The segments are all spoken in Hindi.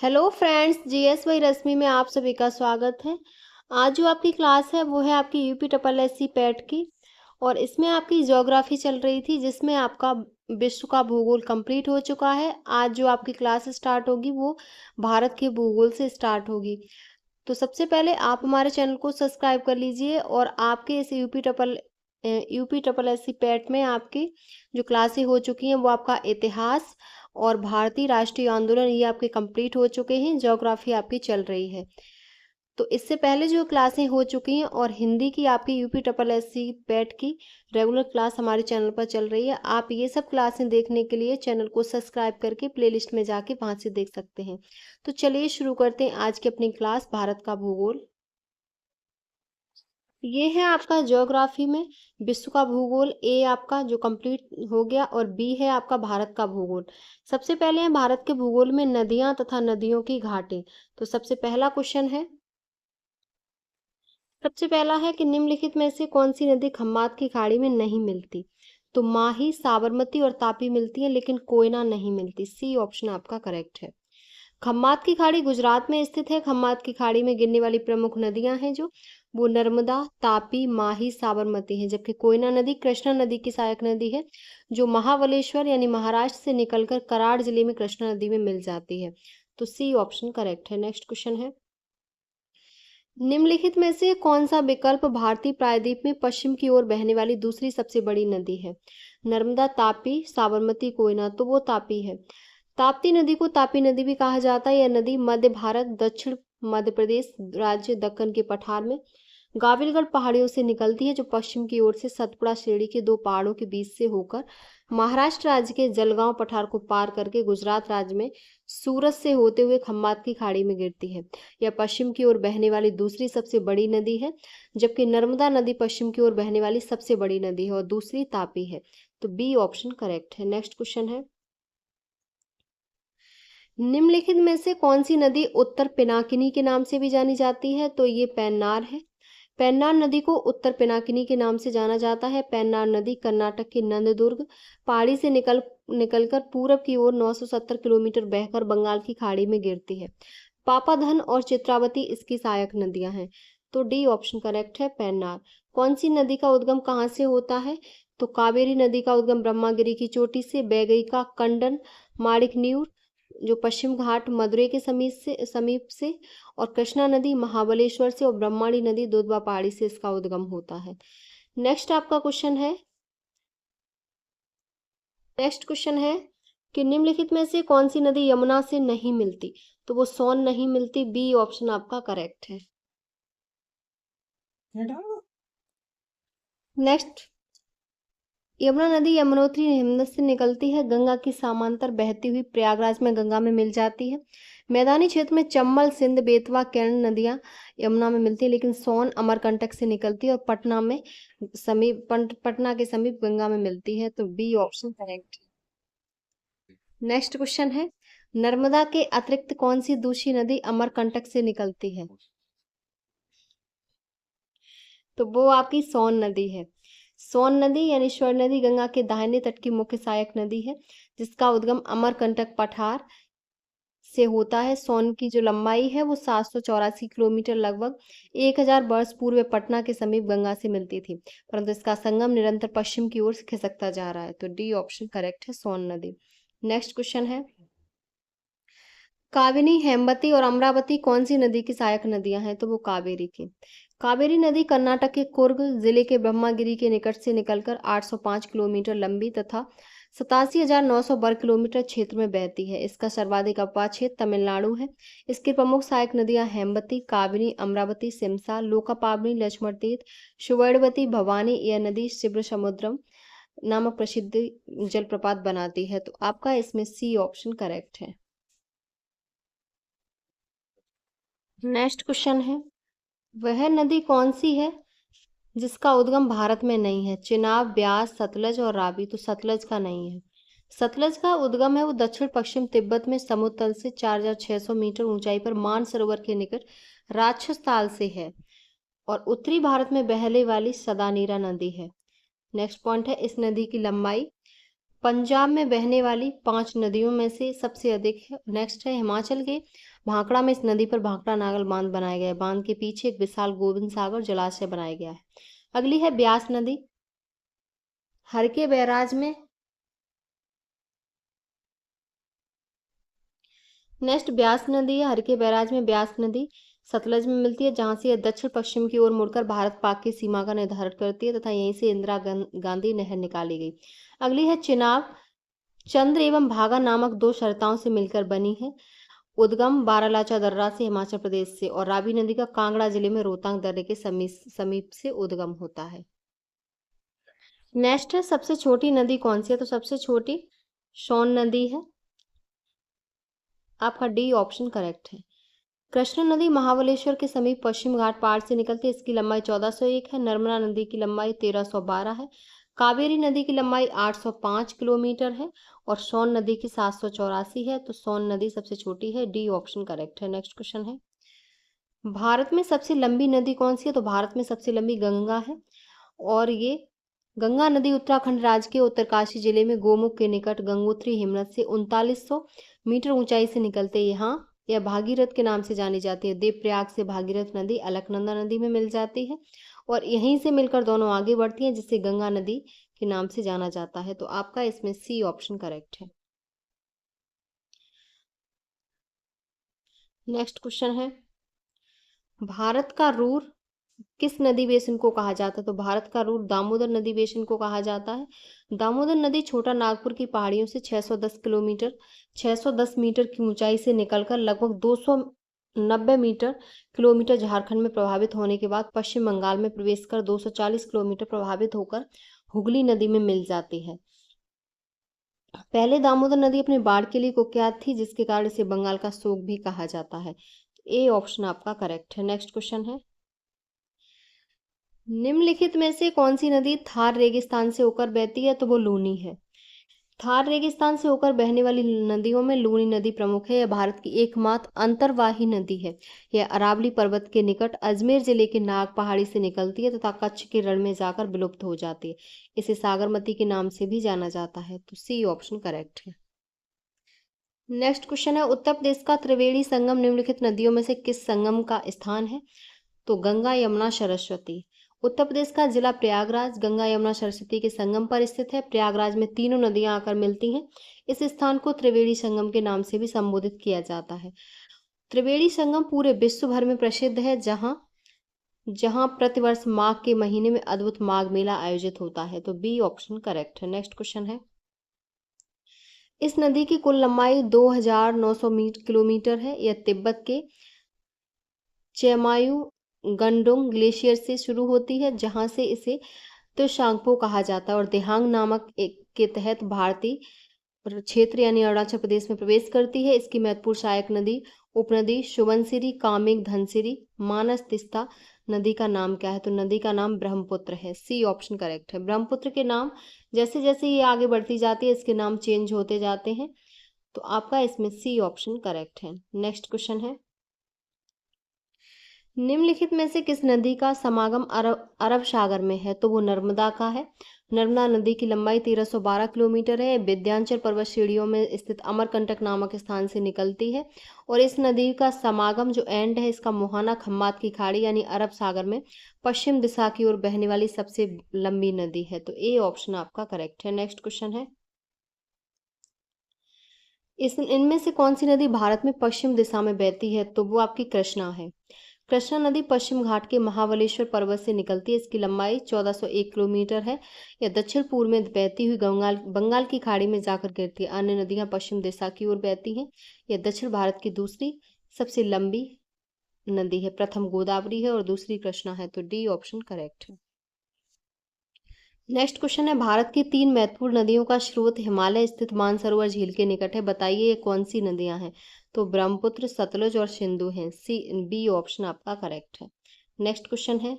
हेलो फ्रेंड्स, जीएसवाई रश्मि में आप सभी का स्वागत है। आज जो आपकी क्लास है वो है आपकी यूपी ट्रिपल एससी पैट की। और इसमें आपकी ज्योग्राफी चल रही थी जिसमें आपका विश्व का भूगोल कंप्लीट हो चुका है। आज जो आपकी क्लास स्टार्ट होगी वो भारत के भूगोल से स्टार्ट होगी। तो सबसे पहले आप हमारे चैनल को सब्सक्राइब कर लीजिए और आपके इस यूपी ट्रिपल एससी पैट में आपकी जो क्लासें हो चुकी हैं वो आपका इतिहास और भारतीय राष्ट्रीय आंदोलन ये आपके कंप्लीट हो चुके हैं। ज्योग्राफी आपकी चल रही है। तो इससे पहले जो क्लासें हो चुकी हैं और हिंदी की आपकी यूपी ट्रिपल एससी पैट की रेगुलर क्लास हमारे चैनल पर चल रही है। आप ये सब क्लासें देखने के लिए चैनल को सब्सक्राइब करके प्लेलिस्ट में जाके वहां से देख सकते हैं। तो चलिए शुरू करते हैं आज की अपनी क्लास भारत का भूगोल। ये है आपका ज्योग्राफी में विश्व का भूगोल। ए आपका जो कंप्लीट हो गया और बी है आपका भारत का भूगोल। सबसे पहले है भारत के भूगोल में नदियां तथा नदियों की घाटें। तो सबसे पहला क्वेश्चन है, सबसे पहला है कि निम्नलिखित में से कौन सी नदी खम्मात की खाड़ी में नहीं मिलती। तो माही, साबरमती और तापी मिलती है लेकिन कोयना नहीं मिलती। सी ऑप्शन आपका करेक्ट है। खम्मात की खाड़ी गुजरात में स्थित है। खम्मात की खाड़ी में गिरने वाली प्रमुख नदियां हैं जो वो नर्मदा, तापी, माही, साबरमती है। जबकि कोयना नदी कृष्णा नदी की सहायक नदी है जो महाबलेश्वर यानी महाराष्ट्र से निकलकर कराड़ जिले में कृष्णा नदी में मिल जाती है। तो सी ऑप्शन करेक्ट है। नेक्स्ट क्वेश्चन है, निम्नलिखित में से कौन सा विकल्प भारतीय प्रायद्वीप में पश्चिम की ओर बहने वाली दूसरी सबसे बड़ी नदी है। नर्मदा, तापी, साबरमती, कोयना। तो वो तापी है। ताप्ती नदी को तापी नदी भी कहा जाता है। यह नदी मध्य भारत, दक्षिण मध्य प्रदेश राज्य, दक्कन के पठार में गाविलगढ़ पहाड़ियों से निकलती है जो पश्चिम की ओर से सतपुड़ा श्रेणी के दो पहाड़ों के बीच से होकर महाराष्ट्र राज्य के जलगांव पठार को पार करके गुजरात राज्य में सूरत से होते हुए खम्मात की खाड़ी में गिरती है। यह पश्चिम की ओर बहने वाली दूसरी सबसे बड़ी नदी है। जबकि नर्मदा नदी पश्चिम की ओर बहने वाली सबसे बड़ी नदी है और दूसरी तापी है। तो बी ऑप्शन करेक्ट है। नेक्स्ट क्वेश्चन है, निम्नलिखित में से कौन सी नदी उत्तर पिनाकिनी के नाम से भी जानी जाती है। तो ये पेन्नार है। पेन्नार नदी को उत्तर पिनाकिनी के नाम से जाना जाता है। पेन्नार नदी कर्नाटक के नंददुर्ग पहाड़ी से निकलकर पूरब की ओर 970 किलोमीटर बहकर बंगाल की खाड़ी में गिरती है। पापाधन और चित्रावती इसकी सहायक नदियां हैं। तो डी ऑप्शन करेक्ट है, पेन्नार। कौन सी नदी का उद्गम कहाँ से होता है। तो कावेरी नदी का उद्गम ब्रह्मागिरी की चोटी से, बैगई का कंडन माणिकन्यूर जो पश्चिम घाट मदुरै के समीप से और कृष्णा नदी महाबलेश्वर से और ब्रह्माणी नदी दुधवा पहाड़ी से इसका उद्गम होता है। नेक्स्ट आपका क्वेश्चन है, नेक्स्ट क्वेश्चन है कि निम्नलिखित में से कौन सी नदी यमुना से नहीं मिलती। तो वो सोन नहीं मिलती। बी ऑप्शन आपका करेक्ट है। नेक्स्ट, यमुना नदी यमुनोत्री हिमनद से निकलती है। गंगा की समांतर बहती हुई प्रयागराज में गंगा में मिल जाती है। मैदानी क्षेत्र में चंबल, सिंध, बेतवा, केरन नदियां यमुना में मिलती है लेकिन सोन अमरकंटक से निकलती है और पटना के समीप गंगा में मिलती है। तो बी ऑप्शन करेक्ट है। नेक्स्ट क्वेश्चन है, नर्मदा के अतिरिक्त कौन सी दूसरी नदी अमरकंटक से निकलती है। तो वो आपकी सोन नदी है। सोन नदी यानी स्वर नदी गंगा के दाहिने तट की मुख्य सहायक नदी है जिसका उद्गम अमरकंटक पठार से होता है। सोन की जो लंबाई है वो 784 किलोमीटर, लगभग 1000 वर्ष पूर्व पटना के समीप गंगा से मिलती थी, परंतु इसका संगम निरंतर पश्चिम की ओर खिसकता जा रहा है। तो डी ऑप्शन करेक्ट है, सोन नदी। नेक्स्ट क्वेश्चन है, काबिनी, हेमवती और अमरावती कौन सी नदी की सहायक नदियां हैं। तो वो कावेरी की। कावेरी नदी कर्नाटक के कुर्ग जिले के ब्रह्मागिरी के निकट से निकलकर 805 किलोमीटर लंबी तथा 87,900 वर्ग किलोमीटर क्षेत्र में बहती है। इसका सर्वाधिक अपवाद क्षेत्र तमिलनाडु है। इसकी प्रमुख सहायक नदियां हेमवती, काबिनी, अमरावती, सिमसा, लोकापाबनी, लक्ष्मण तीर्थ, सुवर्णवती, भवानी। यह नदी शिव समुद्रम नामक प्रसिद्ध जलप्रपात बनाती है। तो आपका इसमें सी ऑप्शन करेक्ट है। नेक्स्ट क्वेश्चन है, वह नदी कौन सी है जिसका उद्गम भारत में नहीं है। चिनाब, ब्यास, सतलज और रावी। तो सतलज का नहीं है। सतलज का उद्गम है वो दक्षिण पश्चिम तिब्बत में समुद्र तल से 4600 मीटर ऊंचाई पर मानसरोवर के निकट राक्षस ताल से है और उत्तरी भारत में बहने वाली सदानीरा नदी है। नेक्स्ट पॉइंट है, इस नदी की लंबाई पंजाब में बहने वाली 5 नदियों में से सबसे अधिक है। नेक्स्ट है हिमाचल के भाखड़ा में इस नदी पर भाखड़ा नागल बांध बनाया गया है। बांध के पीछे एक विशाल गोविंद सागर जलाशय बनाया गया है। अगली है ब्यास नदी, हर के बैराज में। नेक्स्ट ब्यास नदी है, हर के बैराज में ब्यास नदी सतलज में मिलती है, जहां से यह दक्षिण पश्चिम की ओर मुड़कर भारत पाक की सीमा का निर्धारण करती है तथा यहीं से इंदिरा गांधी नहर निकाली गई। अगली है चिनाब, चंद्र एवं भागा नामक 2 सरताओं से मिलकर बनी है। उद्गम बारालाचा दर्रा से हिमाचल प्रदेश से, और रावी नदी का कांगड़ा जिले में रोहतांग दर्रे के समीप से उद्गम होता है। नेक्स्ट है सबसे छोटी नदी कौन सी है, तो सबसे छोटी सोन नदी है। आपका डी ऑप्शन करेक्ट है। कृष्णा नदी महाबलेश्वर के समीप पश्चिम घाट पहाड़ से निकलती है। इसकी लंबाई 1401 है। नर्मदा नदी की लंबाई 1312 है। कावेरी नदी की लंबाई 805 किलोमीटर है और सोन नदी की 784 है। तो सोन नदी सबसे छोटी है, डी ऑप्शन करेक्ट है। नेक्स्ट क्वेश्चन है, भारत में सबसे लंबी नदी कौन सी है, तो भारत में सबसे लंबी गंगा है, और ये गंगा नदी उत्तराखंड राज्य के उत्तरकाशी जिले में गोमुख के निकट गंगोत्री हिमनद से 3900 मीटर ऊंचाई से निकलते यहाँ यह भागीरथ के नाम से जानी जाती है। देवप्रयाग से भागीरथ नदी अलकनंदा नदी में मिल जाती है और यहीं से मिलकर दोनों आगे बढ़ती हैं, जिससे गंगा नदी के नाम से जाना जाता है। तो आपका इसमें सी ऑप्शन करेक्ट है। नेक्स्ट क्वेश्चन है, भारत का रूर किस नदी बेसिन को कहा जाता है, तो भारत का रूर दामोदर नदी बेसिन को कहा जाता है। दामोदर नदी छोटा नागपुर की पहाड़ियों से 610 मीटर की ऊंचाई से निकलकर लगभग 290 किलोमीटर झारखंड में प्रभावित होने के बाद पश्चिम बंगाल में प्रवेश कर 240 किलोमीटर प्रभावित होकर हुगली नदी में मिल जाती है। पहले दामोदर नदी अपने बाढ़ के लिए कुख्यात थी, जिसके कारण इसे बंगाल का शोक भी कहा जाता है। ए ऑप्शन आपका करेक्ट है। नेक्स्ट क्वेश्चन है, निम्नलिखित में से कौन सी नदी थार रेगिस्तान से होकर बहती है, तो वो लूनी है। थार रेगिस्तान से होकर बहने वाली नदियों में लूनी नदी प्रमुख है। यह भारत की एकमात्र अंतर्वाही नदी है। यह अरावली पर्वत के निकट अजमेर जिले के नाग पहाड़ी से निकलती है तथा कच्छ के रण में जाकर विलुप्त हो जाती है। इसे सागरमती के नाम से भी जाना जाता है। तो सी ऑप्शन करेक्ट है। नेक्स्ट क्वेश्चन है, उत्तर प्रदेश का त्रिवेणी संगम निम्नलिखित नदियों में से किस संगम का स्थान है, तो गंगा यमुना सरस्वती। उत्तर प्रदेश का जिला प्रयागराज गंगा यमुना सरस्वती के संगम पर स्थित है। प्रयागराज में तीनों नदियां आकर मिलती हैं। इस स्थान को त्रिवेणी संगम के नाम से भी संबोधित किया जाता है। त्रिवेणी संगम पूरे विश्व भर में प्रसिद्ध है, जहां जहां प्रतिवर्ष माघ के महीने में अद्भुत माघ मेला आयोजित होता है। तो बी ऑप्शन करेक्ट है। नेक्स्ट क्वेश्चन है, इस नदी की कुल लंबाई 2900 किलोमीटर है। यह तिब्बत के चेमायू गंडोंग ग्लेशियर से शुरू होती है, जहां से इसे त्सांगपो कहा जाता है और देहांग नामक एक के तहत भारतीय क्षेत्र यानी अरुणाचल प्रदेश में प्रवेश करती है। इसकी महत्वपूर्ण सहायक नदी उपनदी सुबनसिरी, कामेंग, धनसिरी, मानस, तिस्ता नदी का नाम क्या है, तो नदी का नाम ब्रह्मपुत्र है। सी ऑप्शन करेक्ट है। ब्रह्मपुत्र के नाम जैसे जैसे ये आगे बढ़ती जाती है इसके नाम चेंज होते जाते हैं। तो आपका इसमें सी ऑप्शन करेक्ट है। नेक्स्ट क्वेश्चन है, निम्नलिखित में से किस नदी का समागम अरब सागर में है, तो वो नर्मदा का है। नर्मदा नदी की लंबाई 1312 किलोमीटर है। विंध्याचल पर्वत श्रेणियों में स्थित अमरकंटक नामक स्थान से निकलती है और इस नदी का समागम जो एंड है इसका मोहाना खम्बात की खाड़ी यानी अरब सागर में पश्चिम दिशा की ओर बहने वाली सबसे लंबी नदी है। तो ए ऑप्शन आपका करेक्ट है। नेक्स्ट क्वेश्चन है, इनमें से कौन सी नदी भारत में पश्चिम दिशा में बहती है, तो वो आपकी कृष्णा है। कृष्णा नदी पश्चिम घाट के महाबलेश्वर पर्वत से निकलती है। इसकी लंबाई 1401 किलोमीटर है। यह दक्षिण पूर्व में बहती हुई बंगाल की खाड़ी में जाकर गिरती है। अन्य नदियां पश्चिम दिशा की ओर बहती हैं। यह दक्षिण भारत की दूसरी सबसे लंबी नदी है। प्रथम गोदावरी है और दूसरी कृष्णा है। तो डी ऑप्शन करेक्ट है। नेक्स्ट क्वेश्चन है, भारत की 3 महत्वपूर्ण नदियों का स्रोत हिमालय स्थित मानसरोवर झील के निकट है। बताइए ये कौन सी नदियां हैं, तो ब्रह्मपुत्र, सतलुज और सिंधु हैं। सी बी ऑप्शन आपका करेक्ट है। नेक्स्ट क्वेश्चन है,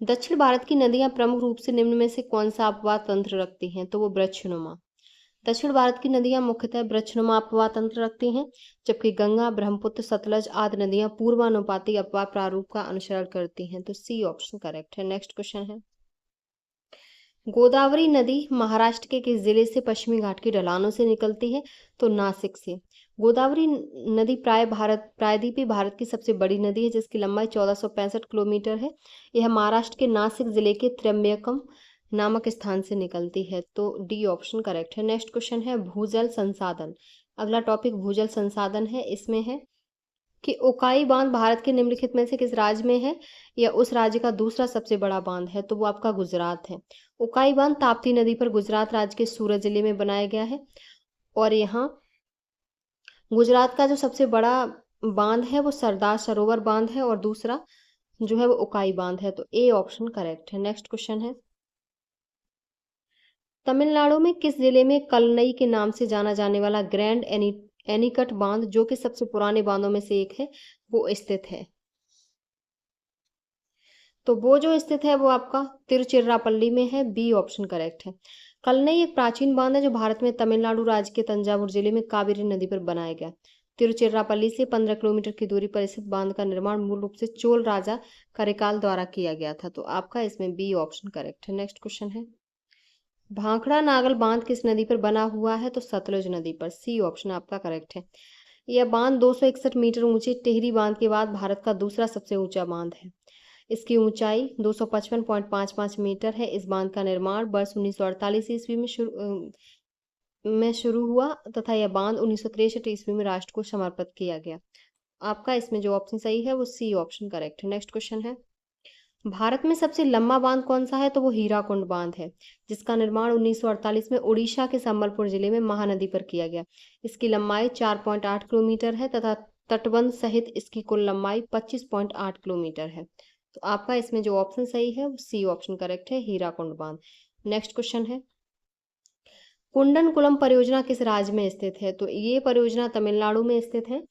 दक्षिण भारत की नदियां प्रमुख रूप से निम्न में से कौन सा अपवाह तंत्र रखती हैं, तो वो वृक्षनुमा। दक्षिण भारत की नदियां मुख्यतः वृक्षनुमा अपवाह तंत्र रखती हैं, जबकि गंगा, ब्रह्मपुत्र, सतलज आदि नदियां पूर्वानुपाती अपवाह प्रारूप का अनुसरण करती हैं। तो सी ऑप्शन करेक्ट है। नेक्स्ट क्वेश्चन है, गोदावरी नदी महाराष्ट्र के किस जिले से पश्चिमी घाट की ढलानों से निकलती है? तो नासिक से। गोदावरी नदी प्रायद्वीपीय भारत की सबसे बड़ी नदी है, जिसकी लंबाई 1465 किलोमीटर है। यह महाराष्ट्र के नासिक जिले के त्र्यंबकम नामक स्थान से निकलती है। तो डी ऑप्शन करेक्ट है। नेक्स्ट क्वेश्चन है भूजल संसाधन। अगला टॉपिक भूजल संसाधन है। इसमें है कि उकाई बांध भारत के निम्नलिखित में से किस राज्य में है, या उस राज्य का दूसरा सबसे बड़ा बांध है? तो वो आपका गुजरात है। उकाई बांध ताप्ती नदी पर गुजरात राज्य के सूरत जिले में बनाया गया है, और यहाँ गुजरात का जो सबसे बड़ा बांध है वो सरदार सरोवर बांध है, और दूसरा जो है वो उकाई बांध है। तो ए ऑप्शन करेक्ट है। नेक्स्ट क्वेश्चन है तमिलनाडु में किस जिले में कलनई के नाम से जाना जाने वाला ग्रैंड एनीकट बांध, जो कि सबसे पुराने बांधों में से एक है, वो स्थित है? तो वो जो स्थित है वो आपका तिरुचिरापल्ली में है। बी ऑप्शन करेक्ट है। कलनई एक प्राचीन बांध है जो भारत में तमिलनाडु राज्य के तंजावुर जिले में कावेरी नदी पर बनाया गया। तिरुचिरापल्ली से 15 किलोमीटर की दूरी पर स्थित बांध का निर्माण मूल रूप से चोल राजा करिकाल द्वारा किया गया था। तो आपका इसमें बी ऑप्शन करेक्ट है। नेक्स्ट क्वेश्चन है भाखड़ा नागल बांध किस नदी पर बना हुआ है? तो सतलुज नदी पर। सी ऑप्शन आपका करेक्ट है। यह बांध 261 मीटर ऊंचे टिहरी बांध के बाद भारत का दूसरा सबसे ऊंचा बांध है। इसकी ऊंचाई 255.55 मीटर है। इस बांध का निर्माण वर्ष 1948 ईस्वी में शुरू हुआ तथा यह बांध 1963 ईस्वी में राष्ट्र को समर्पित किया गया। आपका इसमें जो ऑप्शन सही है वो सी ऑप्शन करेक्ट है। नेक्स्ट क्वेश्चन है भारत में सबसे लंबा बांध कौन सा है? तो वो हीराकुंड बांध है, जिसका निर्माण 1948 में उड़ीसा के संबलपुर जिले में महानदी पर किया गया। इसकी लंबाई 4.8 किलोमीटर है तथा तटबंध सहित इसकी कुल लंबाई 25.8 किलोमीटर है। तो आपका इसमें जो ऑप्शन सही है वो सी ऑप्शन करेक्ट है, हीराकुंड बांध। नेक्स्ट क्वेश्चन है कुंडनकुलम परियोजना किस राज्य में स्थित है? तो ये परियोजना तमिलनाडु में स्थित है,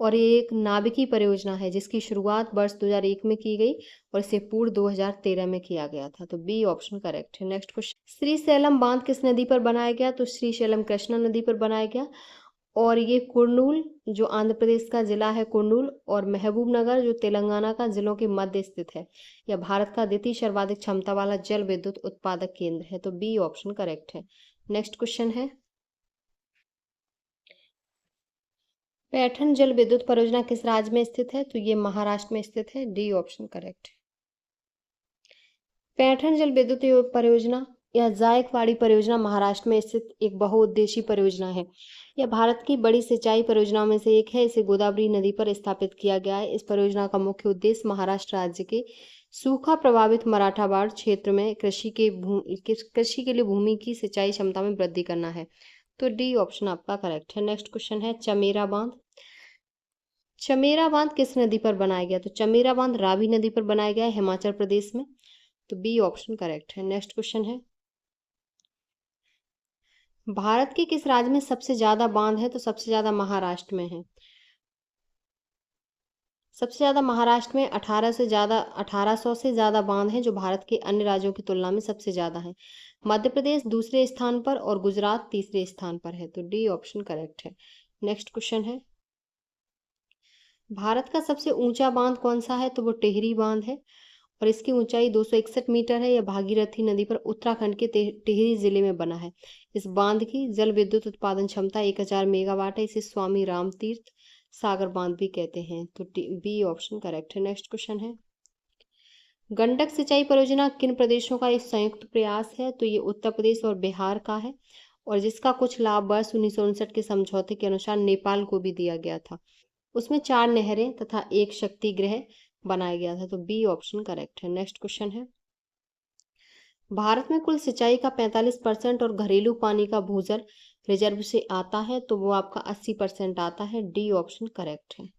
और ये एक नाभिकीय परियोजना है जिसकी शुरुआत वर्ष 2001 में की गई और इसे पूर्ण 2013 में किया गया था। तो बी ऑप्शन करेक्ट है। नेक्स्ट क्वेश्चन श्रीशैलम बांध किस नदी पर बनाया गया? तो श्रीशैलम कृष्णा नदी पर बनाया गया, और ये कुर्नूल जो आंध्र प्रदेश का जिला है कुर्नूल, और महबूब नगर जो तेलंगाना का जिलों के मध्य स्थित है। यह भारत का द्वितीय सर्वाधिक क्षमता वाला जल विद्युत उत्पादक केंद्र है। तो बी ऑप्शन करेक्ट है। नेक्स्ट क्वेश्चन है पैठन जल विद्युत परियोजना किस राज्य में स्थित है? तो ये महाराष्ट्र में स्थित है। डी ऑप्शन करेक्ट है। पैठन जल विद्युत परियोजना या जायकवाड़ी परियोजना महाराष्ट्र में स्थित एक बहुउद्देशीय परियोजना है। यह भारत की बड़ी सिंचाई परियोजनाओं में से एक है। इसे गोदावरी नदी पर स्थापित किया गया है। इस परियोजना का मुख्य उद्देश्य महाराष्ट्र राज्य के सूखा प्रभावित मराठावाड़ क्षेत्र में कृषि के लिए भूमि की सिंचाई क्षमता में वृद्धि करना है। तो डी ऑप्शन आपका करेक्ट है। नेक्स्ट क्वेश्चन है चमेरा बांध। चमेरा बांध किस नदी पर बनाया गया? तो चमेरा बांध रावी नदी पर बनाया गया है हिमाचल प्रदेश में। तो बी ऑप्शन करेक्ट है। नेक्स्ट क्वेश्चन है भारत के किस राज्य में सबसे ज्यादा बांध है? तो सबसे ज्यादा महाराष्ट्र में है। सबसे ज्यादा महाराष्ट्र में 1800 से ज्यादा बांध हैं, जो भारत के अन्य राज्यों की तुलना में सबसे ज्यादा है। मध्य प्रदेश दूसरे स्थान पर और गुजरात तीसरे स्थान पर है। तो डी ऑप्शन करेक्ट है। नेक्स्ट क्वेश्चन है भारत का सबसे ऊंचा बांध कौन सा है? तो वो टिहरी बांध है, और इसकी ऊंचाई 261 मीटर है। यह भागीरथी नदी पर उत्तराखंड के टिहरी जिले में बना है। इस बांध की जल विद्युत उत्पादन क्षमता 1000 मेगावाट है। इसे स्वामी रामतीर्थ सागर बांध भी कहते हैं। तो बी ऑप्शन करेक्ट है। नेक्स्ट क्वेश्चन है गंडक सिंचाई परियोजना किन प्रदेशों का एक संयुक्त प्रयास है? तो ये उत्तर प्रदेश और बिहार का है, और जिसका कुछ लाभ वर्ष 1959 के समझौते के अनुसार नेपाल को भी दिया गया था। उसमें 4 नहरें तथा एक शक्ति गृह बनाया गया था। तो बी ऑप्शन करेक्ट है। नेक्स्ट क्वेश्चन है भारत में कुल सिंचाई का 45% और घरेलू पानी का भूजल रिजर्व से आता है, तो वो आपका 80% आता है। डी ऑप्शन करेक्ट है।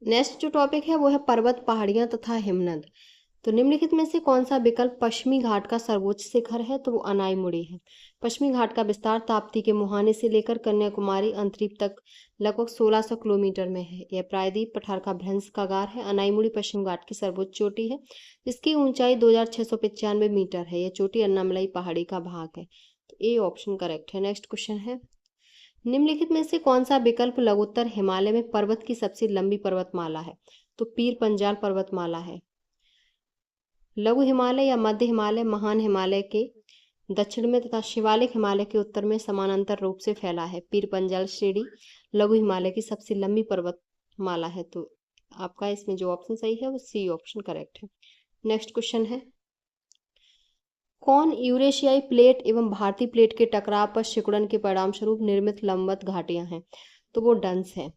नेक्स्ट जो टॉपिक है वो है पर्वत पहाड़ियां तथा हिमनद। तो निम्नलिखित में से कौन सा विकल्प पश्चिमी घाट का सर्वोच्च शिखर है? तो वो अनाईमुड़ी है। पश्चिमी घाट का विस्तार ताप्ती के मुहाने से लेकर कन्याकुमारी अंतरीप तक लगभग 1600 किलोमीटर में है। यह प्रायद्वीप पठार का भ्रंश का गार है। अनाईमुड़ी पश्चिम घाट की सर्वोच्च चोटी है, जिसकी ऊंचाई 2695 मीटर है। यह चोटी अन्नामलाई पहाड़ी का भाग है। तो ए ऑप्शन करेक्ट है। नेक्स्ट क्वेश्चन है निम्नलिखित में से कौन सा विकल्प लघुत्तर हिमालय में पर्वत की सबसे लंबी पर्वतमाला है? तो पीर पंजाल पर्वतमाला है। लघु हिमालय या मध्य हिमालय महान हिमालय के दक्षिण में तथा शिवालिक हिमालय के उत्तर में समानांतर रूप से फैला है। पीर पंजाल श्रेणी लघु हिमालय की सबसे लंबी पर्वतमाला है। तो आपका इसमें जो ऑप्शन सही है वो सी ऑप्शन करेक्ट है। नेक्स्ट क्वेश्चन है, कौन यूरेशियाई प्लेट एवं भारतीय प्लेट के टकराव पर सिकुड़न के परिणाम स्वरूप निर्मित लंबवत घाटियां हैं? तो वो डंस है।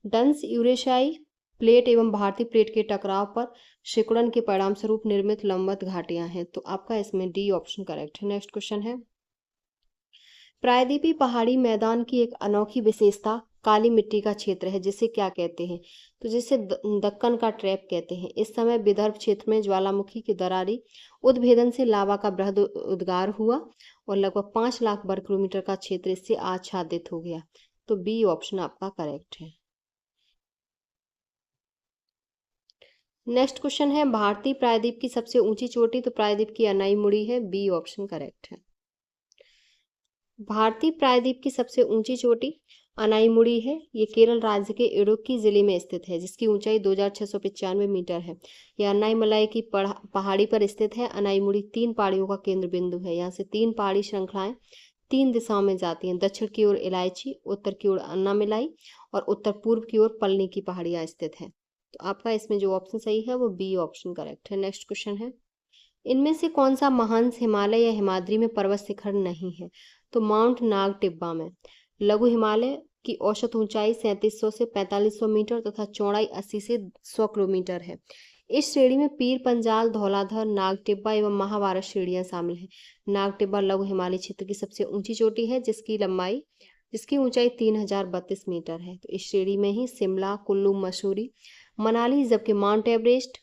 डंस यूरेशियाई प्लेट एवं भारतीय प्लेट के टकराव पर सिकुड़न के परिणाम स्वरूप निर्मित लंबवत घाटियां हैं। तो आपका इसमें डी ऑप्शन करेक्ट है। नेक्स्ट क्वेश्चन है, प्रायद्वीपीय पहाड़ी मैदान की एक अनोखी विशेषता काली मिट्टी का क्षेत्र है, जिसे क्या कहते हैं? तो जिसे दक्कन का ट्रैप कहते हैं। इस समय विदर्भ क्षेत्र में ज्वालामुखी की दरारी उद्भेदन से लावा का बृहद उद्गार हुआ और लगभग 5 लाख वर्ग किलोमीटर का क्षेत्र इससे आच्छादित हो गया। तो बी ऑप्शन आपका करेक्ट है। नेक्स्ट क्वेश्चन है, भारतीय प्रायद्वीप की सबसे ऊंची चोटी? तो प्रायद्वीप की अनाई मुड़ी है। बी ऑप्शन करेक्ट है। भारतीय प्रायद्वीप की सबसे ऊंची चोटी अनाईमुड़ी है। ये केरल राज्य के इडुक्की जिले में स्थित है, जिसकी ऊंचाई 2695 मीटर है। यह अनाईमलाई की पहाड़ी पर स्थित है। अनाईमुड़ी 3 पहाड़ियों का केंद्र बिंदु है। यहाँ से 3 पहाड़ी श्रृंखलाएं 3 दिशाओं में जाती हैं। दक्षिण की ओर इलायची, उत्तर की ओर अन्नामिलाई और उत्तर पूर्व की ओर पलनी की पहाड़ियां स्थित है। तो आपका इसमें जो ऑप्शन सही है वो बी ऑप्शन करेक्ट है। नेक्स्ट क्वेश्चन है, इनमें से कौन सा महान हिमालय या हिमाद्री में पर्वत शिखर नहीं है? तो माउंट नाग टिब्बा में। लघु हिमालय की औसत ऊंचाई 3700 से 4500 मीटर तथा चौड़ाई 80 से 100 किलोमीटर है। इस श्रेणी में पीर पंजाल, धौलाधर, नाग टिब्बा एवं महाभारत श्रेणियां शामिल हैं। नाग टिब्बा लघु हिमालय क्षेत्र की सबसे ऊंची चोटी है, जिसकी ऊंचाई 3032 मीटर है। तो इस श्रेणी में ही शिमला, कुल्लू, मसूरी, मनाली, जबकि माउंट एवरेस्ट,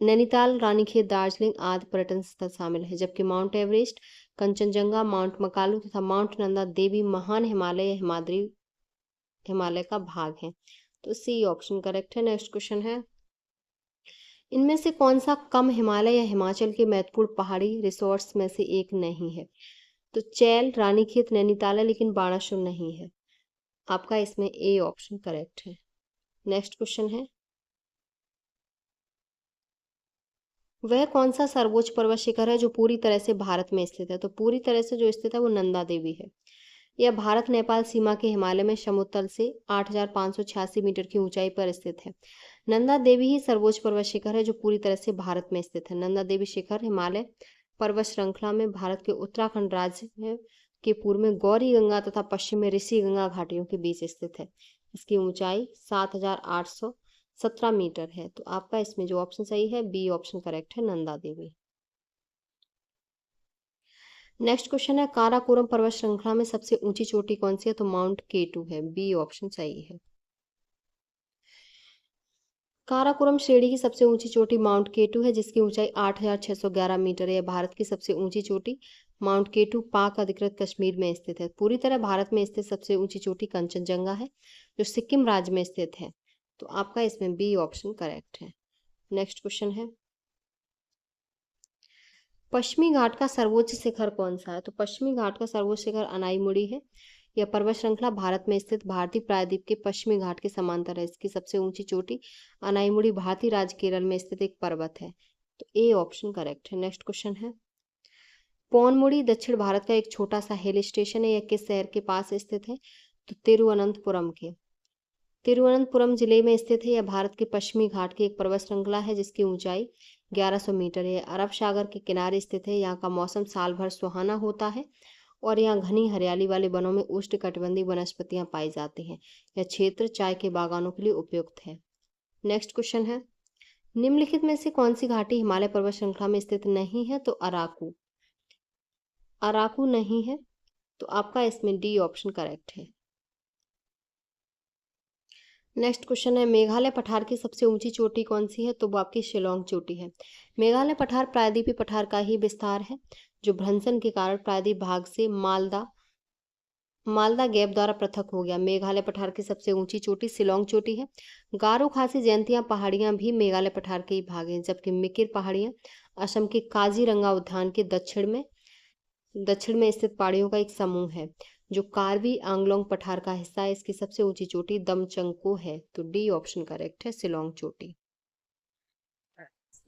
नैनीताल, रानीखेत, दार्जिलिंग आदि पर्यटन स्थल शामिल है। जबकि mount Everest, Kanchenjunga, mount Makalu तथा माउंट नंदा देवी महान हिमालय या हिमाद्री हिमालय का भाग है। तो सी ऑप्शन करेक्ट है। नेक्स्ट क्वेश्चन है, इनमें से कौन सा कम हिमालय या हिमाचल के महत्वपूर्ण पहाड़ी रिसोर्ट्स में से एक नहीं है? तो चैल, रानीखेत, नैनीताल है, लेकिन बाणासुर नहीं है। आपका इसमें ए ऑप्शन करेक्ट है। नेक्स्ट क्वेश्चन है, वह कौन सा सर्वोच्च पर्वत शिखर है जो पूरी तरह से भारत में स्थित है? तो पूरी तरह से जो स्थित है वो नंदा देवी है। यह भारत नेपाल सीमा के हिमालय में समोत्तल से 8586 मीटर की ऊंचाई पर स्थित है। नंदा देवी ही सर्वोच्च पर्वत शिखर है जो पूरी तरह से भारत में स्थित है। नंदा देवी शिखर हिमालय पर्वत श्रृंखला में भारत के उत्तराखंड राज्य के पूर्व में गौरी गंगा तथा पश्चिम में ऋषि गंगा घाटियों के बीच स्थित है। इसकी ऊंचाई 7817 मीटर है। तो आपका इसमें जो ऑप्शन सही है बी ऑप्शन करेक्ट है, नंदा देवी। नेक्स्ट क्वेश्चन है, काराकोरम पर्वत श्रृंखला में सबसे ऊंची चोटी कौन सी है? तो माउंट केटू है। बी ऑप्शन सही है। काराकोरम श्रेणी की सबसे ऊंची चोटी माउंट केटू है, जिसकी ऊंचाई 8611 मीटर है। भारत की सबसे ऊंची चोटी माउंट केटू पाक अधिकृत कश्मीर में स्थित है। पूरी तरह भारत में स्थित सबसे ऊंची चोटी कंचनजंगा है, जो सिक्किम राज्य में स्थित है। तो आपका इसमें बी ऑप्शन करेक्ट है। नेक्स्ट क्वेश्चन है, पश्चिमी घाट का सर्वोच्च शिखर कौन सा है? तो पश्चिमी घाट का सर्वोच्च शिखर अनाईमुड़ी है। यह पर्वत श्रृंखला भारत में स्थित भारतीय प्रायद्वीप के पश्चिमी घाट के समांतर है। इसकी सबसे ऊंची चोटी अनाईमुड़ी भारतीय राज्य केरल में स्थित एक पर्वत है। तो ए ऑप्शन करेक्ट है। नेक्स्ट क्वेश्चन है, पौनमुड़ी दक्षिण भारत का एक छोटा सा हिल स्टेशन है। यह किस शहर के पास स्थित है? तो तिरुवनंतपुरम के। तिरुवनंतपुरम जिले में स्थित है। यह भारत के पश्चिमी घाट की एक पर्वत श्रृंखला है, जिसकी ऊंचाई 1100 मीटर है। अरब सागर के किनारे स्थित है। यहाँ का मौसम साल भर सुहाना होता है और यहाँ घनी हरियाली वाले वनों में उष्णकटिबंधीय वनस्पतियां पाई जाती हैं। यह क्षेत्र चाय के बागानों के लिए उपयुक्त है। नेक्स्ट क्वेश्चन है, निम्नलिखित में से कौन सी घाटी हिमालय पर्वत श्रृंखला में स्थित नहीं है? तो अराकू। अराकू नहीं है। तो आपका इसमें डी ऑप्शन करेक्ट है। नेक्स्ट क्वेश्चन है, मेघालय पठार की सबसे ऊंची चोटी कौन सी है? तो वो आपकी शिलोंग चोटी है। मेघालय पठार प्रायद्वीपीय पठार का ही विस्तार है, जो भ्रंशन के कारण प्रायद्वीप भाग से मालदा गैप द्वारा पृथक हो गया। मेघालय पठार की सबसे ऊंची चोटी शिलोंग चोटी है। गारो खासी जयंतिया पहाड़ियां भी मेघालय पठार के ही भाग हैं, जबकि मिकिर पहाड़ियां असम के काजीरंगा उद्यान के दक्षिण में स्थित पहाड़ियों का एक समूह है, जो कार्बी आंगलोंग पठार का हिस्सा है। इसकी सबसे ऊंची चोटी दमचंको है। तो डी ऑप्शन करेक्ट है, शिलोंग चोटी।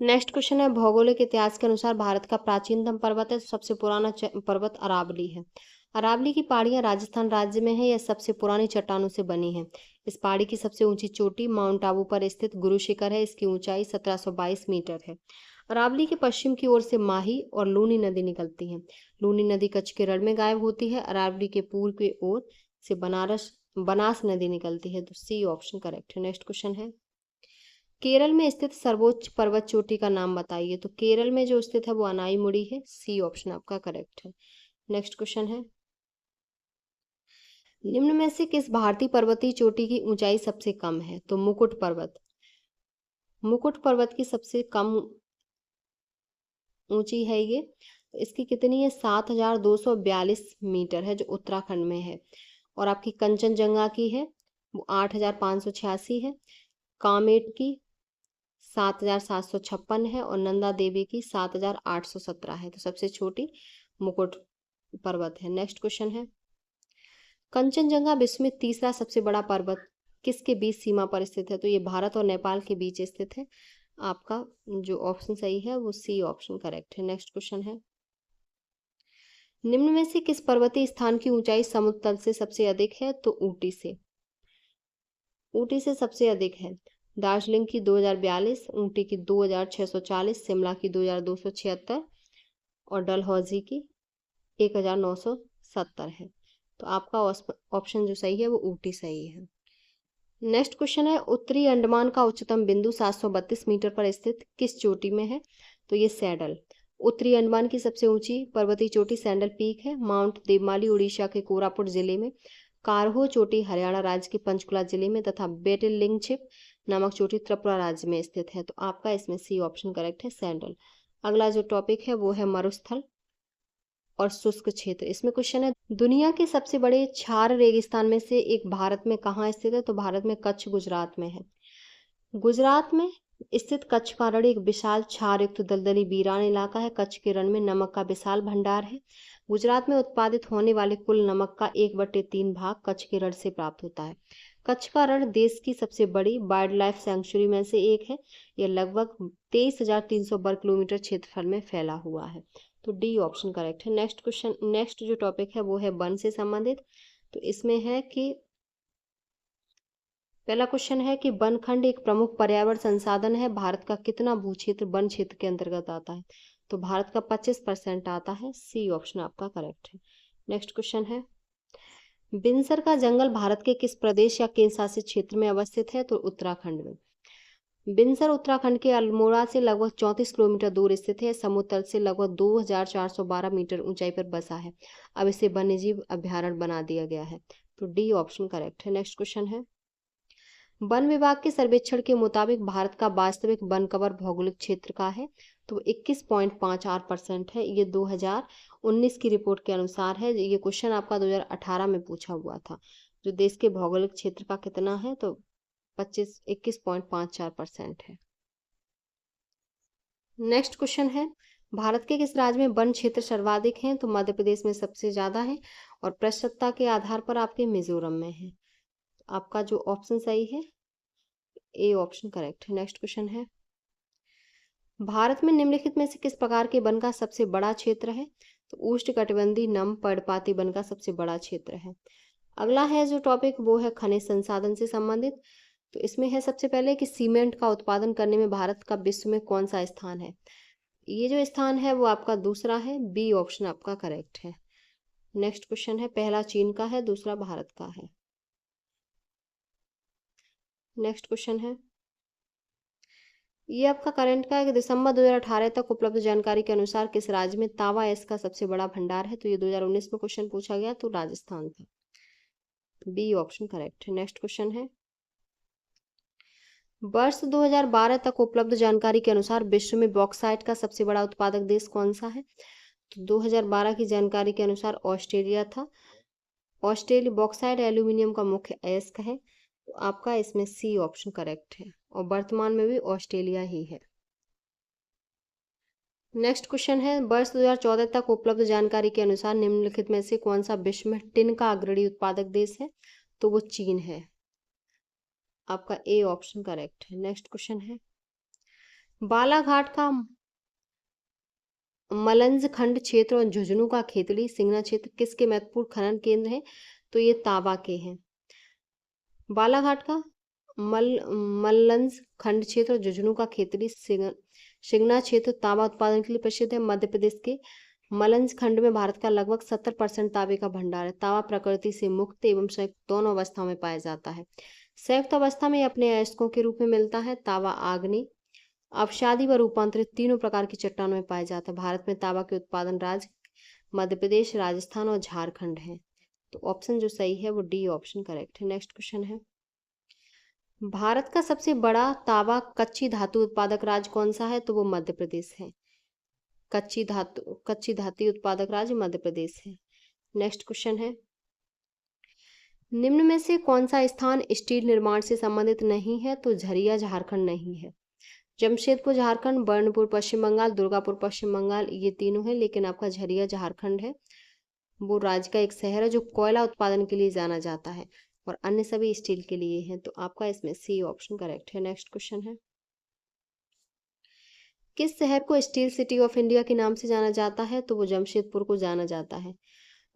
नेक्स्ट क्वेश्चन है, भौगोलिक इतिहास के अनुसार भारत का प्राचीनतम पर्वत है, सबसे पुराना पर्वत अरावली है। अरावली की पहाड़ियां राजस्थान राज्य में है, यह सबसे पुरानी चट्टानों से बनी है। इस पहाड़ी की सबसे ऊंची चोटी माउंट आबू पर स्थित गुरु शिखर है, इसकी ऊंचाई 1722 मीटर है। अरावली के पश्चिम की ओर से माही और लूनी नदी निकलती है। लूनी नदी कच्छ के रण में गायब होती है। अरावली के पूर्व की ओर से बनास नदी निकलती है। तो सी ऑप्शन करेक्ट है। नेक्स्ट क्वेश्चन है, केरल में स्थित सर्वोच्च पर्वत चोटी का नाम बताइए। तो केरल में जो स्थित है वो अनाईमुड़ी है। सी ऑप्शन आपका करेक्ट है। नेक्स्ट क्वेश्चन है, निम्न में से किस भारतीय पर्वतीय चोटी की ऊंचाई सबसे कम है। तो मुकुट पर्वत। मुकुट पर्वत की सबसे कम ऊंची है ये, इसकी कितनी है, 7242 मीटर है, जो उत्तराखंड में है। और आपकी कंचनजंगा की है वो 8586 है। कामेट की 7756 है और नंदा देवी की 7817 है। तो सबसे छोटी मुकुट पर्वत है। नेक्स्ट क्वेश्चन है, कंचनजंगा विश्व में तीसरा सबसे बड़ा पर्वत किसके बीच सीमा पर स्थित है। तो ये भारत और नेपाल के बीच स्थित है। आपका जो ऑप्शन सही है वो सी ऑप्शन करेक्ट है। नेक्स्ट क्वेश्चन है, निम्न में से किस पर्वतीय स्थान की ऊंचाई समुद्र तल से सबसे अधिक है। तो ऊटी से। ऊटी से सबसे अधिक है। दार्जिलिंग की 2042, ऊटी की 2640, शिमला की 2276 और डलहौजी की 1970 है। तो आपका ऑप्शन जो सही है वो ऊटी सही है। नेक्स्ट क्वेश्चन है, उत्तरी अंडमान का उच्चतम बिंदु 732 मीटर पर स्थित किस चोटी में है। तो ये सैडल। उत्तरी अंडमान की सबसे ऊंची पर्वतीय चोटी सैंडल पीक है। माउंट देवमाली उड़ीसा के कोरापुट जिले में, कारहो चोटी हरियाणा राज्य के पंचकुला जिले में तथा बेटिल लिंगछिप नामक चोटी त्रिपुरा राज्य में स्थित है। तो आपका इसमें सी ऑप्शन करेक्ट है, सैंडल। अगला जो टॉपिक है वो है मरुस्थल और शुष्क क्षेत्र। इसमें क्वेश्चन है, दुनिया के सबसे बड़े क्षार रेगिस्तान में से एक भारत में कहाँ स्थित है। तो भारत में कच्छ गुजरात में है। गुजरात में स्थित कच्छ का रण एक विशाल क्षार युक्त दलदली वीरान इलाका है। कच्छ के रण में नमक का विशाल भंडार है। गुजरात में उत्पादित होने वाले कुल नमक का 1/3 भाग कच्छ के रण से प्राप्त होता है। कच्छ का रण देश की सबसे बड़ी वाइल्ड लाइफ सेंचुरी में से एक है। यह लगभग 23,300 वर्ग किलोमीटर क्षेत्रफल में फैला हुआ है। तो डी ऑप्शन करेक्ट है। नेक्स्ट क्वेश्चन, नेक्स्ट जो टॉपिक है वो है वन से संबंधित। तो इसमें है कि पहला क्वेश्चन है कि वनखंड एक प्रमुख पर्यावरण संसाधन है। भारत का कितना भू क्षेत्र वन क्षेत्र के अंतर्गत आता है। तो भारत का 25% आता है। सी ऑप्शन आपका करेक्ट है। नेक्स्ट क्वेश्चन है, बिनसर का जंगल भारत के किस प्रदेश या केंद्र शासित क्षेत्र में अवस्थित है। तो उत्तराखंड में। बिनसर उत्तराखंड के अल्मोड़ा से लगभग 34 किलोमीटर दूर स्थित है। समुद्र तल से लगभग 2412 मीटर ऊंचाई पर बसा है। अब इसे वन्यजीव अभ्यारण्य बना दिया गया है। तो डी ऑप्शन करेक्ट है। नेक्स्ट क्वेश्चन है, वन विभाग के सर्वेक्षण के मुताबिक भारत का वास्तविक वन कवर भौगोलिक क्षेत्र का है। तो 21.54% है। ये 2019 की रिपोर्ट के अनुसार है। ये क्वेश्चन आपका 2018 में पूछा हुआ था। जो देश के भौगोलिक क्षेत्र का कितना है, तो 21.54% है। नेक्स्ट क्वेश्चन है, भारत के किस राज्य में वन क्षेत्र सर्वाधिक हैं। तो मध्य प्रदेश में सबसे ज्यादा है और प्रशस्तता के आधार पर आपके मिजोरम में है। आपका जो ऑप्शन सही है ए ऑप्शन करेक्ट है। नेक्स्ट क्वेश्चन है, भारत में निम्नलिखित में से किस प्रकार के वन का सबसे बड़ा क्षेत्र है। तो उष्णकटिबंधीय नम पर्णपाती वन का सबसे बड़ा क्षेत्र है। अगला है जो टॉपिक वो है खनिज संसाधन से संबंधित। तो इसमें है सबसे पहले कि सीमेंट का उत्पादन करने में भारत का विश्व में कौन सा स्थान है। ये जो स्थान है वो आपका दूसरा है। बी ऑप्शन आपका करेक्ट है। नेक्स्ट क्वेश्चन है, पहला चीन का है, दूसरा भारत का है। नेक्स्ट क्वेश्चन है, ये आपका करंट का है कि दिसंबर 2018 तक उपलब्ध जानकारी के अनुसार किस राज्य में तावा एस का सबसे बड़ा भंडार है। तो ये 2019 में क्वेश्चन पूछा गया, तो राजस्थान था। बी ऑप्शन करेक्ट है। नेक्स्ट क्वेश्चन है, वर्ष 2012 तक उपलब्ध जानकारी के अनुसार विश्व में बॉक्साइट का सबसे बड़ा उत्पादक देश कौन सा है। तो 2012 की जानकारी के अनुसार ऑस्ट्रेलिया था। ऑस्ट्रेलिया बॉक्साइट एल्यूमिनियम का मुख्य अयस्क है। तो आपका इसमें सी ऑप्शन करेक्ट है और वर्तमान में भी ऑस्ट्रेलिया ही है। नेक्स्ट क्वेश्चन है, वर्ष 2014 तक उपलब्ध जानकारी के अनुसार निम्नलिखित में से कौन सा विश्व में टिन का अग्रणी उत्पादक देश है। तो वो चीन है। आपका ए ऑप्शन करेक्ट है। नेक्स्ट क्वेश्चन है, बालाघाट का मलंज खंड क्षेत्र और झुंझुनू का खेतड़ी सिंगना क्षेत्र किसके महत्वपूर्ण खनन केंद्र हैं? तो ये तांबा के हैं। बालाघाट का मल मल्लंज खंड क्षेत्र और झुंझुनू का खेतड़ी सिंगना क्षेत्र तांबा उत्पादन के लिए प्रसिद्ध है। मध्य प्रदेश के मलंज खंड में भारत का लगभग 70% तांबे का भंडार है। तांबा प्रकृति से मुक्त एवं संयुक्त दोनों अवस्थाओं में पाया जाता है। संयुक्त अवस्था में अपने अयस्कों के रूप में मिलता है। तांबा आग्नेय, अपशादी व रूपांतरित तीनों प्रकार की चट्टानों में पाया जाता है। भारत में तांबा के उत्पादन राज्य मध्य प्रदेश, राजस्थान और झारखंड है। तो ऑप्शन जो सही है वो डी ऑप्शन करेक्ट है। नेक्स्ट क्वेश्चन है, भारत का सबसे बड़ा तांबा कच्ची धातु उत्पादक राज्य कौन सा है? तो वो मध्य प्रदेश है। कच्ची धातु उत्पादक राज्य मध्य प्रदेश है। नेक्स्ट क्वेश्चन है, निम्न में से कौन सा स्थान स्टील निर्माण से संबंधित नहीं है? तो झरिया झारखंड नहीं है। जमशेदपुर झारखंड, बर्नपुर पश्चिम बंगाल, दुर्गापुर पश्चिम बंगाल, ये तीनों है, लेकिन आपका झरिया झारखंड है। वो राज्य का एक शहर है जो कोयला उत्पादन के लिए जाना जाता है और अन्य सभी स्टील के लिए हैं। तो आपका इसमें सी ऑप्शन करेक्ट है। नेक्स्ट क्वेश्चन है, किस शहर को स्टील सिटी ऑफ इंडिया के नाम से जाना जाता है? तो वो जमशेदपुर को जाना जाता है।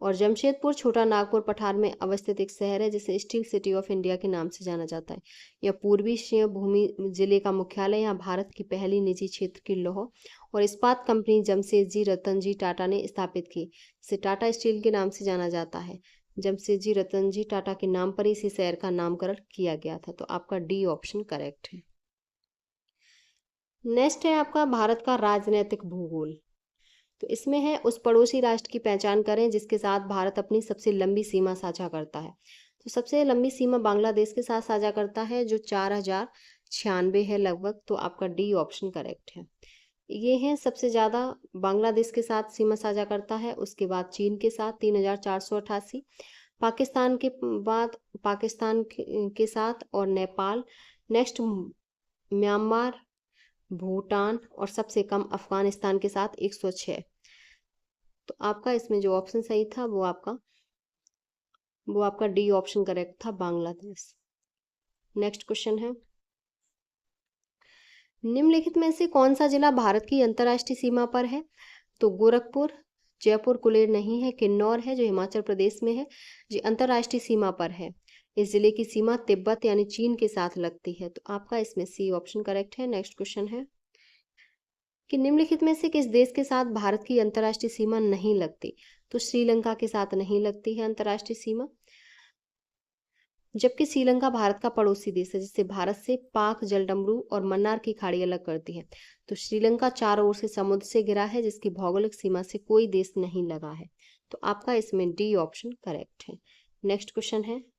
और जमशेदपुर छोटा नागपुर पठार में अवस्थित एक शहर है जिसे स्टील सिटी ऑफ इंडिया के नाम से जाना जाता है। यह पूर्वी सिंहभूमि जिले का मुख्यालय, यहाँ भारत की पहली निजी क्षेत्र की लौह और इस्पात कंपनी जमशेदजी रतनजी टाटा ने स्थापित की। इसे टाटा स्टील के नाम से जाना जाता है। जमशेदजी रतनजी टाटा के नाम पर इसी शहर का नामकरण किया गया था। तो आपका डी ऑप्शन करेक्ट है। नेक्स्ट है आपका भारत का राजनीतिक भूगोल। तो इसमें है, उस पड़ोसी राष्ट्र की पहचान करें जिसके साथ भारत अपनी सबसे लंबी सीमा साझा करता है। तो सबसे लंबी सीमा बांग्लादेश के साथ साझा करता है जो 4096 है लगभग। तो आपका डी ऑप्शन करेक्ट है। ये है सबसे ज़्यादा बांग्लादेश के साथ सीमा साझा करता है, उसके बाद चीन के साथ 3488, पाकिस्तान के बाद पाकिस्तान के साथ और नेपाल, नेक्स्ट म्यांमार, भूटान और सबसे कम अफगानिस्तान के साथ 106। तो आपका इसमें जो ऑप्शन सही था वो आपका डी ऑप्शन करेक्ट था, बांग्लादेश। नेक्स्ट क्वेश्चन है, निम्नलिखित में से कौन सा जिला भारत की अंतर्राष्ट्रीय सीमा पर है? तो गोरखपुर, जयपुर कुलेर नहीं है, किन्नौर है जो हिमाचल प्रदेश में है, जो अंतर्राष्ट्रीय सीमा पर है। इस जिले की सीमा तिब्बत यानी चीन के साथ लगती है। तो आपका इसमें सी ऑप्शन करेक्ट है। नेक्स्ट क्वेश्चन है कि निम्नलिखित में से किस देश के साथ भारत की अंतर्राष्ट्रीय सीमा नहीं लगती? तो श्रीलंका के साथ नहीं लगती है अंतर्राष्ट्रीय सीमा, जबकि श्रीलंका भारत का पड़ोसी देश है जिससे भारत से पाक जलडमरू और मन्नार की खाड़ी अलग करती है। तो श्रीलंका चारों ओर से समुद्र से घिरा है जिसकी भौगोलिक सीमा से कोई देश नहीं लगा है। तो आपका इसमें डी ऑप्शन करेक्ट है। नेक्स्ट क्वेश्चन है,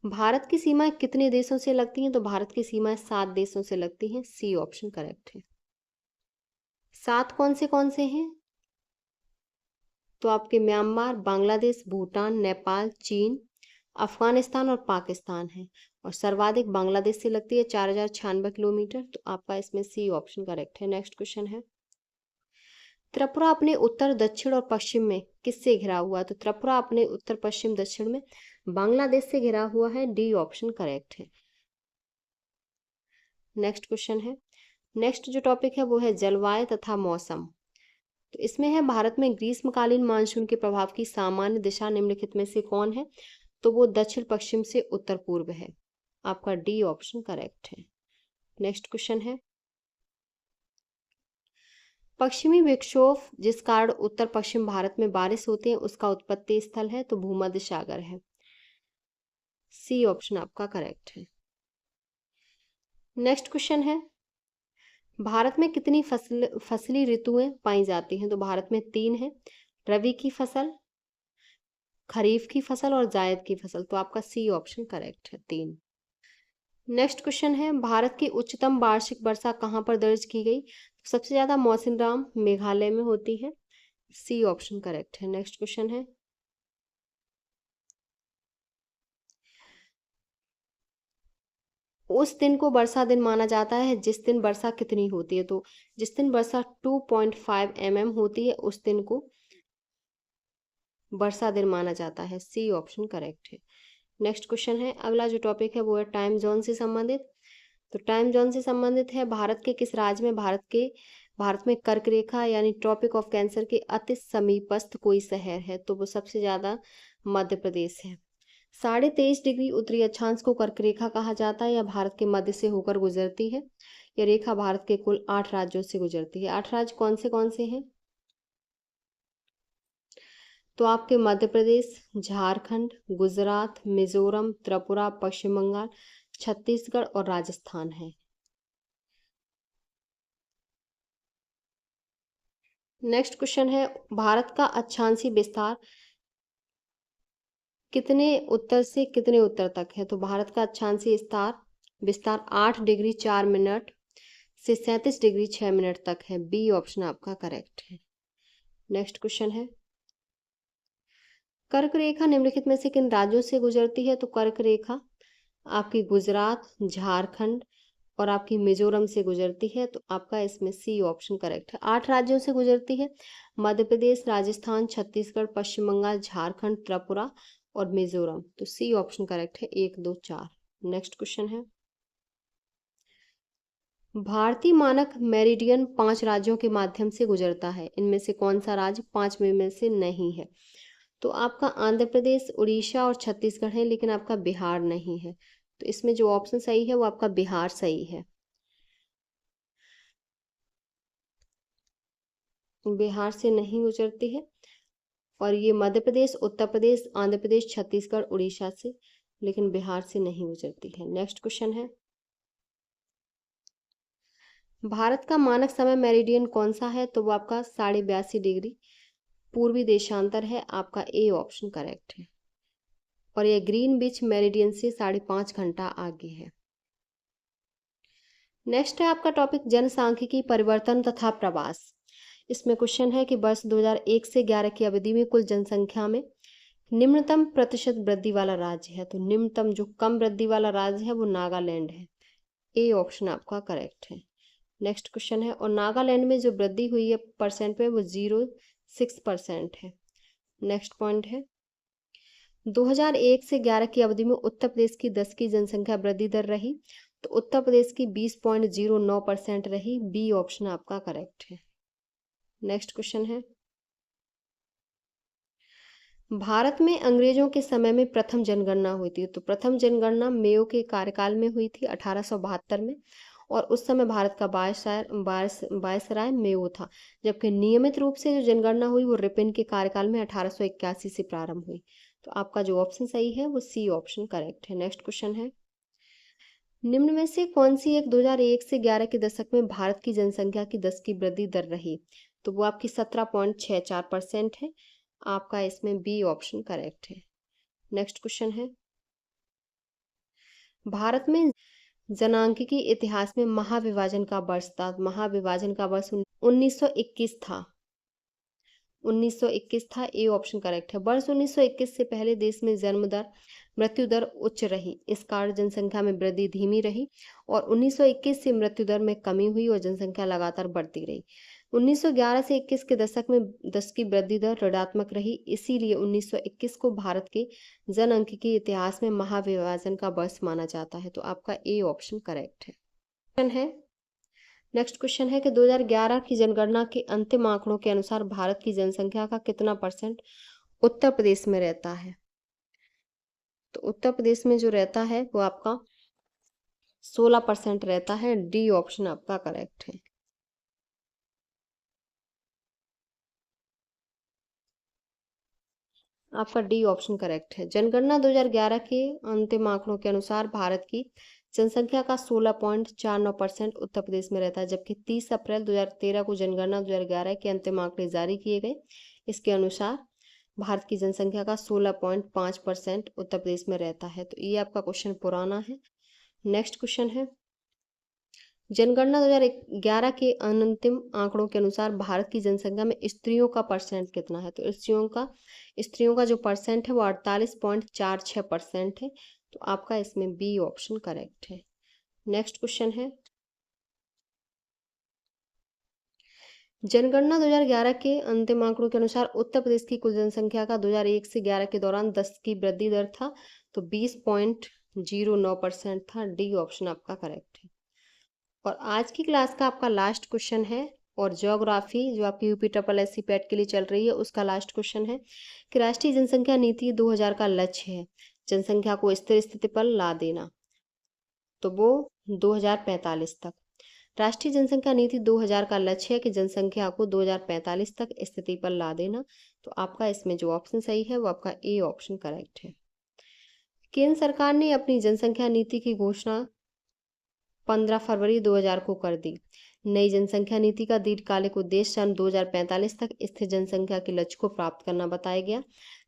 भारत की सीमाएं कितने देशों से लगती हैं? तो भारत की सीमाएं 7 देशों से लगती हैं। सी ऑप्शन करेक्ट है। 7 कौन से हैं? तो आपके म्यांमार, बांग्लादेश, भूटान, नेपाल, चीन, अफगानिस्तान और पाकिस्तान है। और सर्वाधिक बांग्लादेश से लगती है 4096 किलोमीटर। तो आपका इसमें सी ऑप्शन करेक्ट है। नेक्स्ट क्वेश्चन है, त्रिपुरा अपने उत्तर, दक्षिण और पश्चिम में किससे घिरा हुआ है? तो त्रिपुरा अपने उत्तर, पश्चिम, दक्षिण में बांग्लादेश से घिरा हुआ है। डी ऑप्शन करेक्ट है। नेक्स्ट क्वेश्चन है, नेक्स्ट जो टॉपिक है वो है जलवायु तथा मौसम। तो इसमें है, भारत में ग्रीष्मकालीन मानसून के प्रभाव की सामान्य दिशा निम्नलिखित में से कौन है? तो वो दक्षिण पश्चिम से उत्तर पूर्व है। आपका डी ऑप्शन करेक्ट है। नेक्स्ट क्वेश्चन है, पश्चिमी विक्षोभ जिस कारण उत्तर पश्चिम भारत में बारिश होती है उसका उत्पत्ति स्थल है तो भूमध्य सागर है। सी ऑप्शन आपका करेक्ट है। नेक्स्ट क्वेश्चन है, भारत में कितनी फसली ऋतुएं पाई जाती हैं? तो भारत में 3 है, रबी की फसल, खरीफ की फसल और जायद की फसल। तो आपका सी ऑप्शन करेक्ट है, 3। नेक्स्ट क्वेश्चन है, भारत की उच्चतम वार्षिक वर्षा कहाँ पर दर्ज की गई? सबसे ज्यादा मौसिनराम मेघालय में होती है। सी ऑप्शन करेक्ट है। नेक्स्ट क्वेश्चन है, उस दिन को वर्षा दिन माना जाता है जिस दिन वर्षा कितनी होती है? तो जिस दिन वर्षा 2.5 mm होती है उस दिन को वर्षा दिन माना जाता है। सी ऑप्शन करेक्ट है। नेक्स्ट क्वेश्चन है, अगला जो टॉपिक है वो है टाइम जोन से संबंधित। तो टाइम जोन से संबंधित है। भारत के किस राज्य में भारत में कर्क रेखा यानी ट्रॉपिक ऑफ कैंसर के अति समीपस्थ कोई शहर है? तो वो सबसे ज्यादा मध्य प्रदेश है। 23.5 डिग्री उत्तरी अक्षांश को कर्क रेखा कहा जाता है। यह भारत के मध्य से होकर गुजरती है। यह रेखा भारत के कुल 8 राज्यों से गुजरती है। 8 राज्य कौन से हैं? तो आपके मध्य प्रदेश, झारखंड, गुजरात, मिजोरम, त्रिपुरा, पश्चिम बंगाल, छत्तीसगढ़ और राजस्थान है। नेक्स्ट क्वेश्चन है, भारत का अक्षांशीय विस्तार कितने उत्तर से कितने उत्तर तक है? तो भारत का अक्षांशीय विस्तार 8 डिग्री 4 मिनट से 37 डिग्री 6 मिनट तक है। बी ऑप्शन आपका करेक्ट है। नेक्स्ट क्वेश्चन है, कर्क रेखा निम्नलिखित में से किन राज्यों से गुजरती है? तो कर्क रेखा आपकी गुजरात, झारखंड और आपकी मिजोरम से गुजरती है। तो आपका इसमें सी ऑप्शन करेक्ट है। 8 राज्यों से गुजरती है, मध्य प्रदेश, राजस्थान, छत्तीसगढ़, पश्चिम बंगाल, झारखंड, त्रिपुरा और मिजोरम। तो सी ऑप्शन करेक्ट है, 1 2 4। नेक्स्ट क्वेश्चन है, भारतीय मानक मेरिडियन 5 राज्यों के माध्यम से गुजरता है। इनमें से कौन सा राज्य 5 में से नहीं है? तो आपका आंध्र प्रदेश, उड़ीसा और छत्तीसगढ़ है, लेकिन आपका बिहार नहीं है। तो इसमें जो ऑप्शन सही है वो आपका बिहार सही है। बिहार से नहीं गुजरती है। और ये मध्य प्रदेश, उत्तर प्रदेश, आंध्र प्रदेश, छत्तीसगढ़, उड़ीसा से, लेकिन बिहार से नहीं गुजरती है। नेक्स्ट क्वेश्चन है, भारत का मानक समय मेरिडियन कौन सा है? तो वो आपका 82.5 डिग्री पूर्वी देशांतर है। आपका ए ऑप्शन करेक्ट है। और यह ग्रीन बीच मेरिडियन से 5.5 घंटा आगे है। नेक्स्ट है आपका टॉपिक जनसांख्यिकी परिवर्तन तथा प्रवास। इसमें क्वेश्चन है कि वर्ष 2001 से 11 की अवधि में कुल जनसंख्या में निम्नतम प्रतिशत वृद्धि वाला राज्य है। तो निम्नतम जो कम वृद्धि वाला राज्य है वो नागालैंड है। ए ऑप्शन आपका करेक्ट है। नेक्स्ट क्वेश्चन है, और नागालैंड में जो वृद्धि हुई है परसेंट में वो 0.6% है। नेक्स्ट पॉइंट है, 2001 से 11 की अवधि में उत्तर प्रदेश की 10 की जनसंख्या वृद्धि दर रही। तो उत्तर प्रदेश की 20.09% रही। बी ऑप्शन आपका करेक्ट है। नेक्स्ट क्वेश्चन है, भारत में अंग्रेजों के समय में प्रथम जनगणना हुई थी। तो प्रथम जनगणना मेयो के कार्यकाल में हुई थी 1872 में। और उस समय भारत का वायसराय मेयो था। जबकि नियमित रूप से जो जनगणना हुई वो रिपन के कार्यकाल में 1881 से प्रारंभ हुई। तो आपका जो ऑप्शन सही है वो सी ऑप्शन करेक्ट है। नेक्स्ट क्वेश्चन है, निम्न में से कौन सी एक 2001 से 11 के दशक में भारत की जनसंख्या की 10 की वृद्धि दर रही? तो वो आपकी 17.64% है। आपका इसमें बी ऑप्शन करेक्ट है। नेक्स्ट क्वेश्चन है, भारत में जनांकीय इतिहास में महाविभाजन का वर्ष था। महाविभाजन का वर्ष 1921 था। 1921 था। ए ऑप्शन करेक्ट है। वर्ष 1921 से पहले देश में जन्म दर मृत्यु दर उच्च रही। इस कारण जनसंख्या में वृद्धि धीमी रही। और 1921 से मृत्यु दर में कमी हुई और जनसंख्या लगातार बढ़ती रही। 1911 से 21 के दशक में 10 की वृद्धि दर ऋणात्मक रही। इसीलिए 1921 को भारत के जनसांख्यिकी इतिहास में महाविभाजन का वर्ष माना जाता है। तो आपका ए ऑप्शन करेक्ट है। नेक्स्ट क्वेश्चन है कि 2011 की जनगणना के अंतिम आंकड़ों के अनुसार भारत की जनसंख्या का कितना परसेंट उत्तर प्रदेश में रहता है? तो उत्तर प्रदेश में जो रहता है वो आपका 16% रहता है। डी ऑप्शन आपका करेक्ट है। आपका डी ऑप्शन करेक्ट है। जनगणना 2011 के अंतिम आंकड़ों के अनुसार भारत की जनसंख्या का 16.49% उत्तर प्रदेश में रहता है। जबकि 30 अप्रैल 2013 को जनगणना 2011 के अंतिम आंकड़े जारी किए गए। इसके अनुसार भारत की जनसंख्या का 16.5% उत्तर प्रदेश में रहता है। तो ये आपका क्वेश्चन पुराना है। नेक्स्ट क्वेश्चन है, जनगणना 2011 के अंतिम आंकड़ों के अनुसार भारत की जनसंख्या में स्त्रियों का परसेंट कितना है? तो स्त्रियों का जो परसेंट है वो 48.46% है। तो आपका इसमें बी ऑप्शन करेक्ट है। नेक्स्ट क्वेश्चन है, जनगणना 2011 के अंतिम आंकड़ों के अनुसार उत्तर प्रदेश की कुल जनसंख्या का 2001 से 11 के दौरान 10 की वृद्धि दर था। तो 20.09% था। डी ऑप्शन आपका करेक्ट है। और आज की क्लास का आपका लास्ट क्वेश्चन है, और ज्योग्राफी जो आपकी यूपी ट्रिपल एससी पैट के लिए चल रही है उसका लास्ट क्वेश्चन है कि राष्ट्रीय जनसंख्या नीति 2000 का लक्ष्य है जनसंख्या को स्थिर स्थिति पर ला देना, तो वो 2045 तक। राष्ट्रीय जनसंख्या नीति 2000 का लक्ष्य है कि जनसंख्या को 2045 तक स्थिति पर ला देना, तो आपका इसमें जो ऑप्शन सही है वो आपका ए ऑप्शन करेक्ट है। केंद्र सरकार ने अपनी जनसंख्या नीति की घोषणा 15 फरवरी 2000 को कर दी। नई जनसंख्या नीति का दीर्घकालिक उद्देश्य सन 2045 तक स्थिर जनसंख्या के लक्ष्य को प्राप्त करना बताया गया।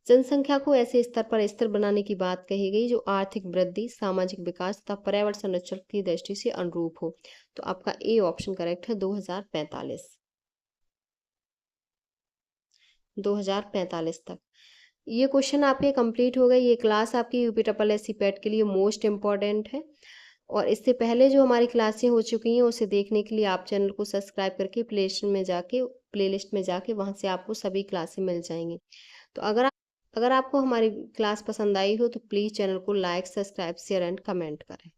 जनसंख्या को ऐसे स्तर पर स्थिर बनाने की बात कही गई जो आर्थिक वृद्धि, सामाजिक विकास तथा पर्यावरण संरक्षण की दृष्टि से अनुरूप हो, तो आपका ए ऑप्शन करेक्ट है 2045 तक। ये क्वेश्चन आपके कंप्लीट हो गए। ये क्लास आपकी यूपी ट्रिपल एससी पैट के लिए मोस्ट इम्पॉर्टेंट है, और इससे पहले जो हमारी क्लासें हो चुकी हैं उसे देखने के लिए आप चैनल को सब्सक्राइब करके प्लेलिस्ट में जाके वहाँ से आपको सभी क्लासें मिल जाएंगी। तो अगर आपको हमारी क्लास पसंद आई हो तो प्लीज़ चैनल को like, subscribe, share and comment करें।